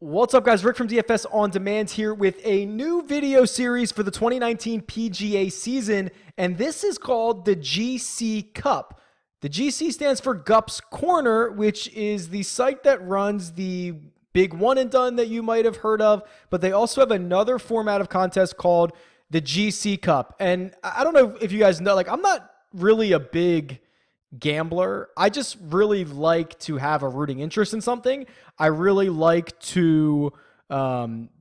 What's up, guys? Rick from DFS On Demand here with a new video series for the 2019 PGA season, and this is called the GC Cup. The GC stands for Gups Corner, which is the site that runs the big one and done that you might have heard of, but they also have another format of contest called the GC Cup. And I don't know if you guys know, like, I'm not really a big gambler. I just really like to have a rooting interest in something. I really like to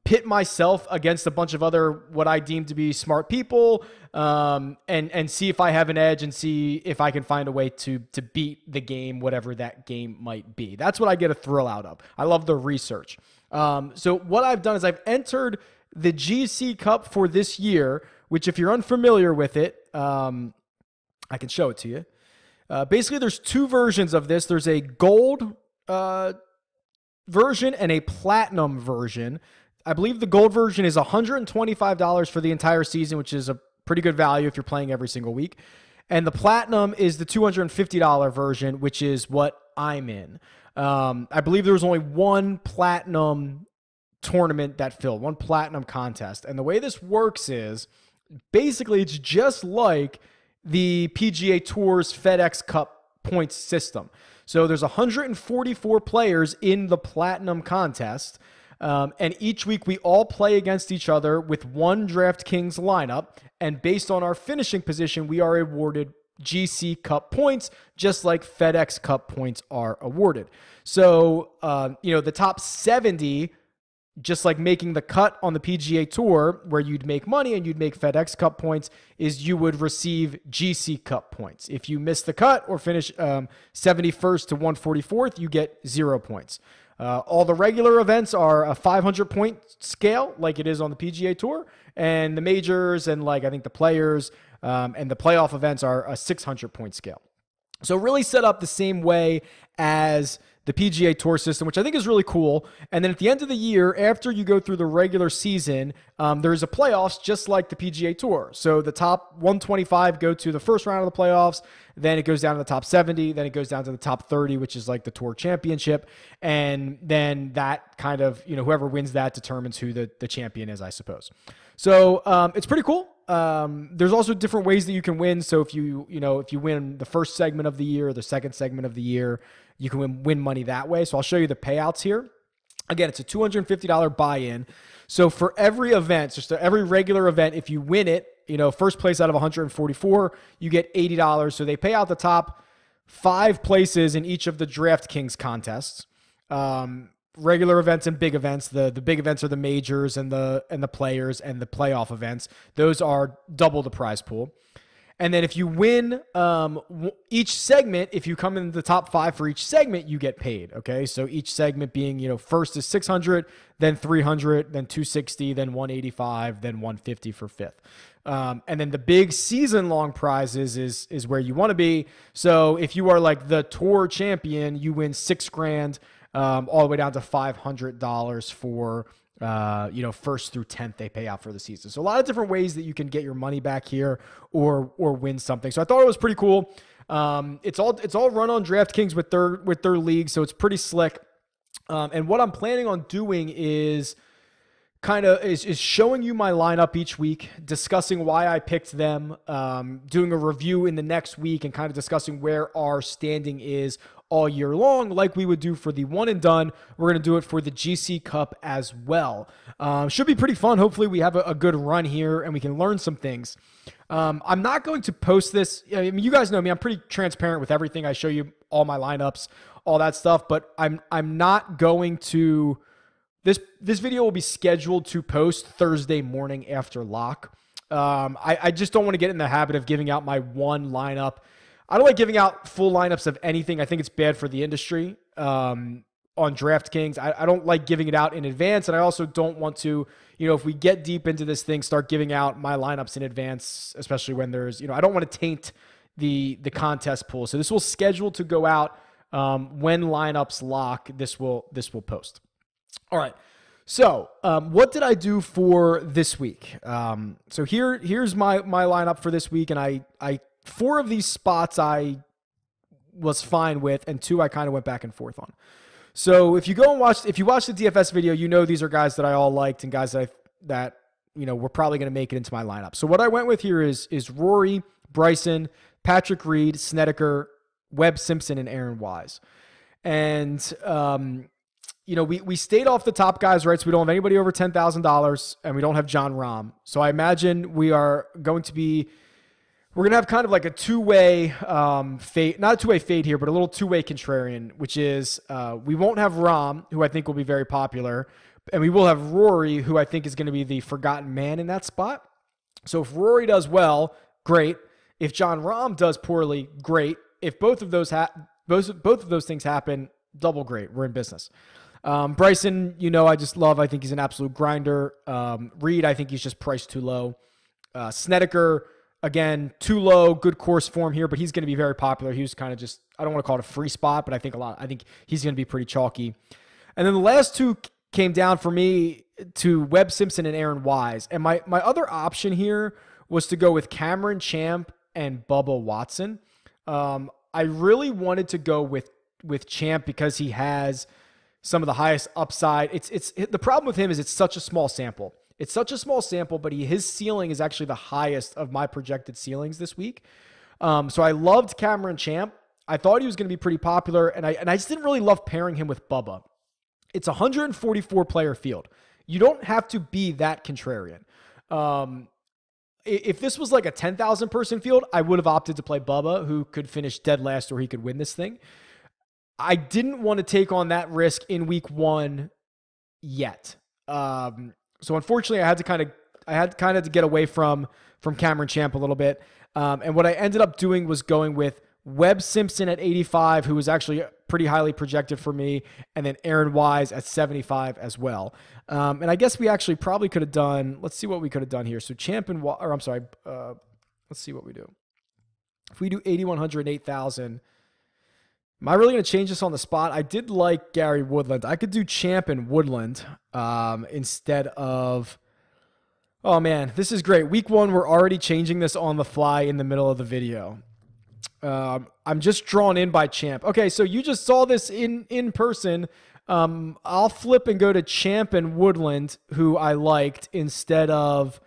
pit myself against a bunch of other what I deem to be smart people, and see if I have an edge and see if I can find a way to beat the game, whatever that game might be. That's what I get a thrill out of. I love the research. So what I've done is I've entered the GC Cup for this year, which, if you're unfamiliar with it, I can show it to you. Basically, there's two versions of this. There's a gold version and a platinum version. I believe the gold version is $125 for the entire season, which is a pretty good value if you're playing every single week. And the platinum is the $250 version, which is what I'm in. I believe there was only one platinum tournament that filled, one platinum contest. And the way this works is basically it's just like the PGA Tour's FedEx Cup points system. So there's 144 players in the platinum contest, and each week we all play against each other with one DraftKings lineup, and based on our finishing position, we are awarded GC Cup points, just like FedEx Cup points are awarded. So, the top 70, just like making the cut on the PGA Tour, where you'd make money and you'd make FedEx Cup points, is you would receive GC Cup points. If you miss the cut or finish 71st to 144th, you get 0 points. All the regular events are a 500-point scale, like it is on the PGA Tour, and the majors and, like, I think the players and the playoff events are a 600-point scale. So really set up the same way as the PGA Tour system, which I think is really cool. And then at the end of the year, after you go through the regular season, there's a playoffs just like the PGA Tour. So the top 125 go to the first round of the playoffs, then it goes down to the top 70, then it goes down to the top 30, which is like the Tour Championship. And then that kind of, whoever wins that determines who the champion is, I suppose. So it's pretty cool. There's also different ways that you can win. So if you win the first segment of the year, or the second segment of the year, you can win money that way. So I'll show you the payouts here. Again, it's a $250 buy-in. So for every event, just every regular event, if you win it, first place out of 144, you get $80. So they pay out the top 5 places in each of the DraftKings contests. Regular events and big events. The big events are the majors and the players, and the playoff events. Those are double the prize pool. And then if you win each segment, if you come in the top 5 for each segment, you get paid. Okay, so each segment being, first is 600, then 300, then 260, then 185, then 150 for fifth. And then the big season-long prizes is where you want to be. So if you are like the tour champion, you win $6 grand. All the way down to $500 for, first through 10th they pay out for the season. So a lot of different ways that you can get your money back here or win something. So I thought it was pretty cool. It's all run on DraftKings with their league, so it's pretty slick. And what I'm planning on doing is is showing you my lineup each week, discussing why I picked them, doing a review in the next week, and kind of discussing where our standing is all year long, like we would do for the one and done. We're going to do it for the GC Cup as well. Should be pretty fun. Hopefully we have a good run here and we can learn some things. I'm not going to post this. I mean, you guys know me. I'm pretty transparent with everything. I show you all my lineups, all that stuff, but I'm not going to. This video will be scheduled to post Thursday morning after lock. I just don't want to get in the habit of giving out my one lineup. I don't like giving out full lineups of anything. I think it's bad for the industry on DraftKings. I don't like giving it out in advance, and I also don't want to, if we get deep into this thing, start giving out my lineups in advance, especially when there's, I don't want to taint the contest pool. So this will schedule to go out when lineups lock. This will post. All right. So what did I do for this week? So here's my lineup for this week, and I 4 of these spots I was fine with, and 2 I kind of went back and forth on. So if you go and watch the DFS video, you know these are guys that I all liked and guys that were probably going to make it into my lineup. So what I went with here is Rory, Bryson, Patrick Reed, Snedeker, Webb Simpson, and Aaron Wise. And we stayed off the top guys, right? So we don't have anybody over $10,000, and we don't have John Rahm. So I imagine we're going to have kind of like a two-way fade, not a two-way fade here, but a little two-way contrarian, which is we won't have Rahm, who I think will be very popular, and we will have Rory, who I think is going to be the forgotten man in that spot. So if Rory does well, great. If John Rahm does poorly, great. If both of those things happen, double great. We're in business. Bryson, I just love. I think he's an absolute grinder. Reed, I think he's just priced too low. Snedeker, again, too low. Good course form here, but he's going to be very popular. He was kind of just, I don't want to call it a free spot, but I think he's going to be pretty chalky. And then the last two came down for me to Webb Simpson and Aaron Wise. And my other option here was to go with Cameron Champ and Bubba Watson. I really wanted to go with Champ because he has some of the highest upside. It's the problem with him is it's such a small sample. It's such a small sample, but his ceiling is actually the highest of my projected ceilings this week. So I loved Cameron Champ. I thought he was going to be pretty popular, and I just didn't really love pairing him with Bubba. It's a 144 player field. You don't have to be that contrarian. If this was like a 10,000 person field, I would have opted to play Bubba, who could finish dead last or he could win this thing. I didn't want to take on that risk in week one yet. So unfortunately, I had to get away from Cameron Champ a little bit. And what I ended up doing was going with Webb Simpson at 85, who was actually pretty highly projected for me, and then Aaron Wise at 75 as well. And I guess we actually probably could have done, let's see what we could have done here. So Champ and, let's see what we do. If we do 8,100 and 8,000, am I really going to change this on the spot? I did like Gary Woodland. I could do Champ and Woodland instead of, oh man, this is great. Week one, we're already changing this on the fly in the middle of the video. I'm just drawn in by Champ. Okay, so you just saw this in person. I'll flip and go to Champ and Woodland, who I liked, instead of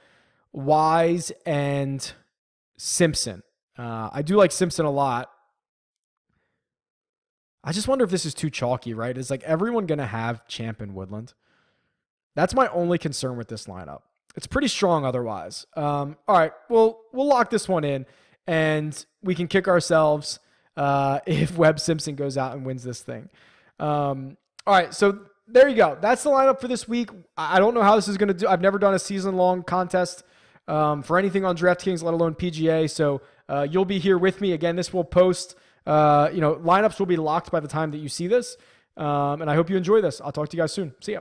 Wise and Simpson. I do like Simpson a lot. I just wonder if this is too chalky, right? Is like everyone going to have Champ and Woodland? That's my only concern with this lineup. It's pretty strong otherwise. All right, well, we'll lock this one in, and we can kick ourselves if Webb Simpson goes out and wins this thing. All right, so there you go. That's the lineup for this week. I don't know how this is going to do. I've never done a season-long contest for anything on DraftKings, let alone PGA. So you'll be here with me. Again, this will post, lineups will be locked by the time that you see this. And I hope you enjoy this. I'll talk to you guys soon. See ya.